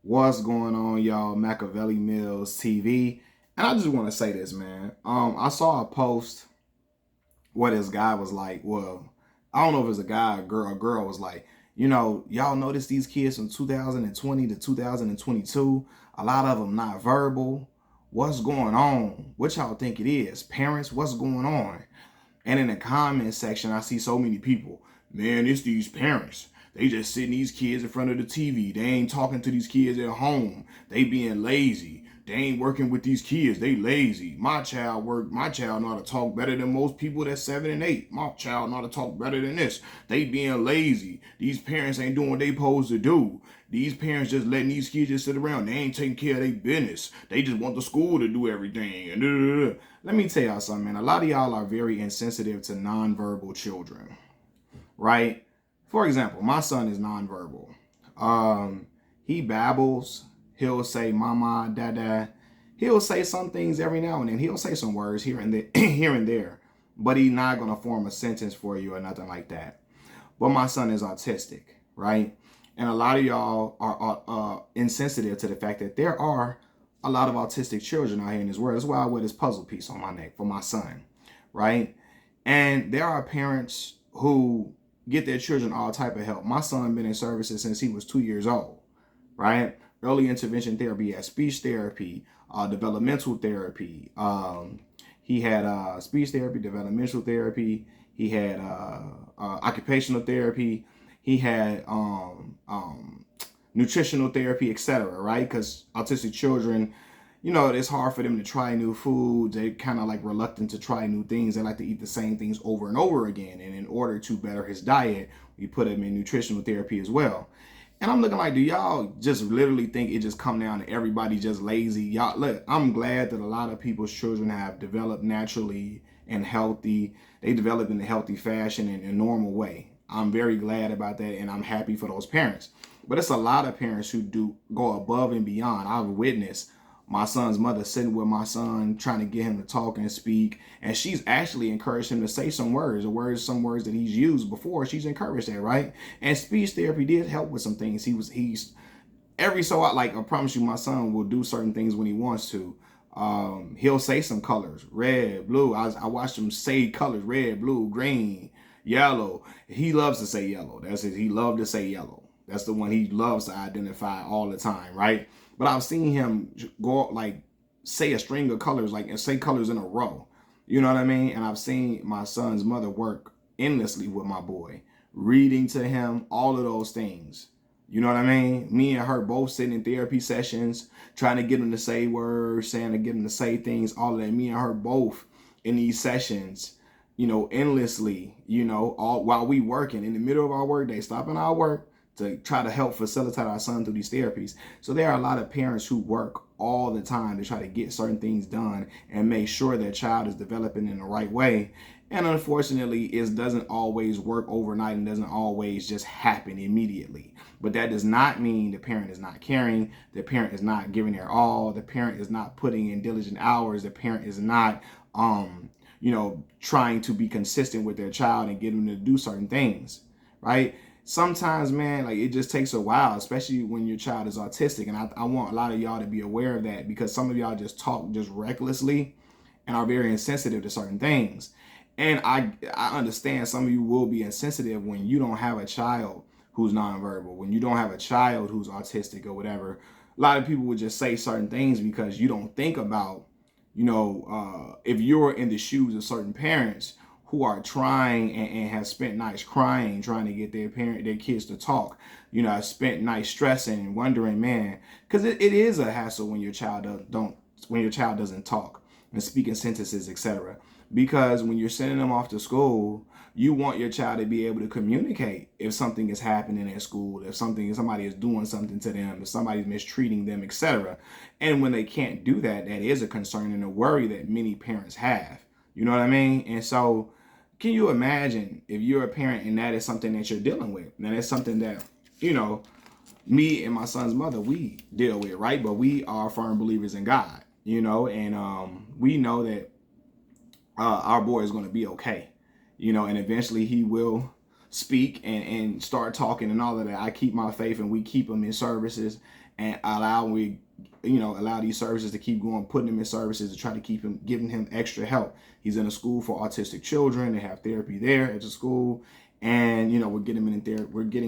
What's going on, y'all? Machiavelli Mills TV. And I just want to say this, man. I saw a post where this guy was like, well, I don't know if it's a guy or girl. A girl was like, y'all notice these kids from 2020 to 2022, a lot of them not verbal. What's going on? What y'all think it is? Parents, what's going on? And in the comment section, I see so many people. Man, it's these parents. They just sitting these kids in front of the TV. They ain't talking to these kids at home. They being lazy. They ain't working with these kids. They lazy. My child know how to talk better than most people that's 7 and 8. My child know how to talk better than this. They being lazy. These parents ain't doing what they supposed to do. These parents just letting these kids just sit around. They ain't taking care of their business. They just want the school to do everything. And let me tell y'all something, man. A lot of y'all are very insensitive to nonverbal children, right? For example, my son is nonverbal. He babbles. He'll say mama, dada. He'll say some things every now and then. He'll say some words here and there, here and there, but he's not gonna form a sentence for you or nothing like that. But my son is autistic, right? And a lot of y'all are insensitive to the fact that there are a lot of autistic children out here in this world. That's why I wear this puzzle piece on my neck for my son, right? And there are parents who get their children all type of help. My son been in services since he was 2 years old, right? Early intervention therapy, has speech therapy, developmental therapy. He had speech therapy, developmental therapy. He had occupational therapy. He had nutritional therapy, etc. Right? Because autistic children, it's hard for them to try new foods. They're kind of like reluctant to try new things. They like to eat the same things over and over again. And in order to better his diet, we put him in nutritional therapy as well. And I'm looking like, do y'all just literally think it just come down to everybody just lazy? Y'all, look, I'm glad that a lot of people's children have developed naturally and healthy. They develop in a healthy fashion in a normal way. I'm very glad about that, and I'm happy for those parents. But it's a lot of parents who do go above and beyond. I've witnessed my son's mother sitting with my son trying to get him to talk and speak, and she's actually encouraged him to say some words some words that he's used before. She's encouraged that, right? And speech therapy did help with some things. He's every so I promise you, my son will do certain things when he wants to. He'll say some colors, red, blue. I watched him say colors, red, blue, green, yellow. He loves to say yellow. That's it. He loved to say yellow. That's the one he loves to identify all the time, right? But I've seen him go say a string of colors, and say colors in a row. You know what I mean? And I've seen my son's mother work endlessly with my boy, reading to him, all of those things. You know what I mean? Me and her both sitting in therapy sessions, trying to get him to say words, saying to get him to say things, all of that. Me and her both in these sessions, endlessly, all while we working in the middle of our work day, stopping our work to try to help facilitate our son through these therapies. So there are a lot of parents who work all the time to try to get certain things done and make sure their child is developing in the right way. And unfortunately, it doesn't always work overnight and doesn't always just happen immediately. But that does not mean the parent is not caring, the parent is not giving their all, the parent is not putting in diligent hours, the parent is not trying to be consistent with their child and get them to do certain things, right? Sometimes, man, it just takes a while, especially when your child is autistic. And I want a lot of y'all to be aware of that, because some of y'all just talk just recklessly and are very insensitive to certain things. And I understand some of you will be insensitive when you don't have a child who's nonverbal, when you don't have a child who's autistic or whatever. A lot of people would just say certain things because you don't think about, if you're in the shoes of certain parents who are trying and have spent nights crying, trying to get their kids to talk, have spent nights stressing and wondering, man, because it is a hassle when your child doesn't talk and speak in sentences, etc. Because when you're sending them off to school, you want your child to be able to communicate if something is happening at school, if somebody is doing something to them, if somebody's mistreating them, etc. And when they can't do that, that is a concern and a worry that many parents have. You know what I mean? And so, can you imagine if you're a parent and that is something that you're dealing with? And it's something that, me and my son's mother, we deal with, right? But we are firm believers in God, and we know that our boy is going to be okay, and eventually he will speak and start talking and all of that, I keep my faith and we keep them in services and allow these services to keep going, putting him in services to try to keep him, giving him extra help. He's in a school for autistic children. They have therapy there at the school. And, we're getting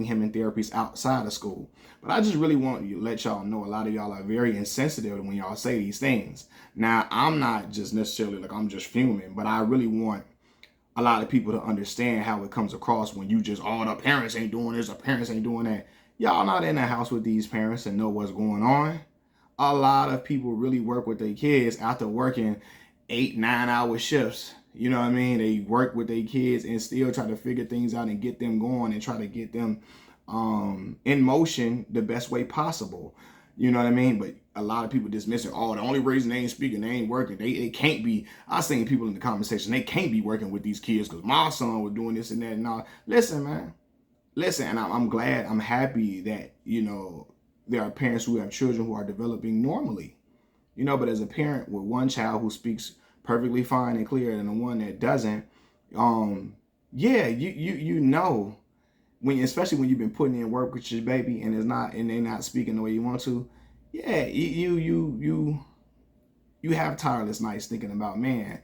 him in therapies outside of school. But I just really want to let y'all know a lot of y'all are very insensitive when y'all say these things. Now, I'm not just necessarily like I'm just fuming, but I really want a lot of people to understand how it comes across when you just, the parents ain't doing this, the parents ain't doing that. Y'all not in the house with these parents and know what's going on. A lot of people really work with their kids after working 8-9 hour shifts. You know what I mean? They work with their kids and still try to figure things out and get them going and try to get them in motion the best way possible. You know what I mean? But a lot of people dismiss it. The only reason they ain't speaking, they ain't working. They can't be. I seen people in the conversation, they can't be working with these kids because my son was doing this and that and all. Listen, man. Listen, and I'm glad, I'm happy that, there are parents who have children who are developing normally. But as a parent with one child who speaks perfectly fine and clear and the one that doesn't, yeah, you know, when, especially when you've been putting in work with your baby and they're not speaking the way you want to, yeah, you have tireless nights thinking about, man,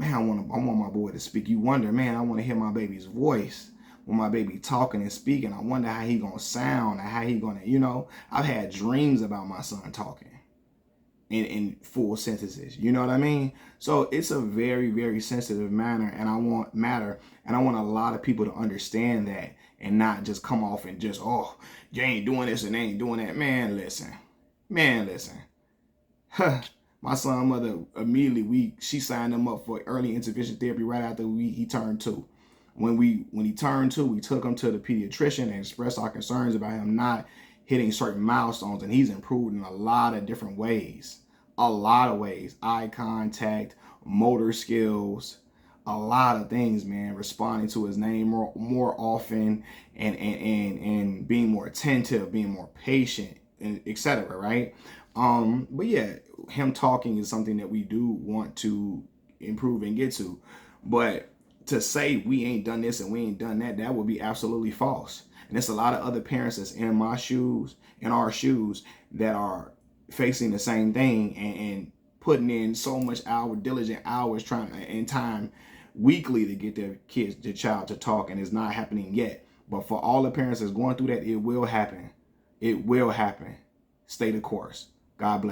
I want my boy to speak. You wonder, man, I want to hear my baby's voice when my baby talking and speaking. I wonder how he gonna sound and how he gonna, I've had dreams about my son talking in full sentences. You know what I mean? So it's a very, very sensitive matter, and I want a lot of people to understand that and not just come off and just, you ain't doing this and they ain't doing that. Man, listen. My son mother immediately, she signed him up for early intervention therapy right after he turned 2. When he turned 2, we took him to the pediatrician and expressed our concerns about him not hitting certain milestones, and he's improved in a lot of different ways. Eye contact, motor skills, a lot of things, man. Responding to his name more often and being more attentive, being more patient, and etc. Right? But yeah, him talking is something that we do want to improve and get to. But to say we ain't done this and we ain't done that, that would be absolutely false. And there's a lot of other parents that's in my shoes, in our shoes, that are facing the same thing and putting in so much diligent hours and time weekly to get their child to talk, and it's not happening yet. But for all the parents that's going through that, it will happen. It will happen. Stay the course. God bless.